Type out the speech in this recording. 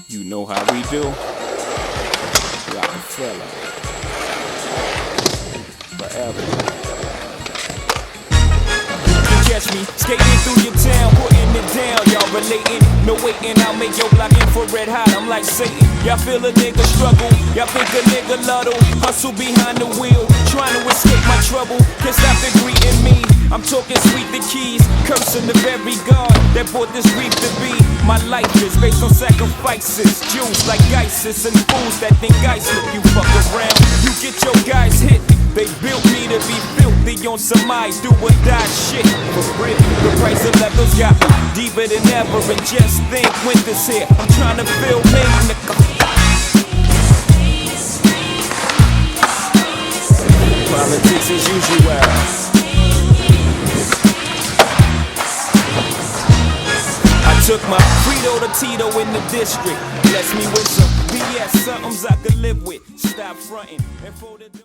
You know how we do. Rockefeller. Forever. Catch me skating through your town, putting it down. Y'all relating, no waiting. I'll make your block infrared hot. I'm like Satan. Y'all feel a nigga struggle. Y'all think a nigga luddle. Hustle behind the wheel, trying to escape my trouble. Can't stop the greeting me. I'm talking sweet the keys, cursing the very God that brought this reef to be. My life is based on sacrifices. Jews like ISIS and fools that think I slip. You fuck around, you get your guys hit. They built me to be filthy on some eyes, do or die shit. For real, the price of levels got me deeper than ever. And just think, winter's here. I'm trying to feel me. Politics as usual. I took my Frito to Tito in the district. Bless me with some BS, somethings I could live with. Stop fronting and fold it.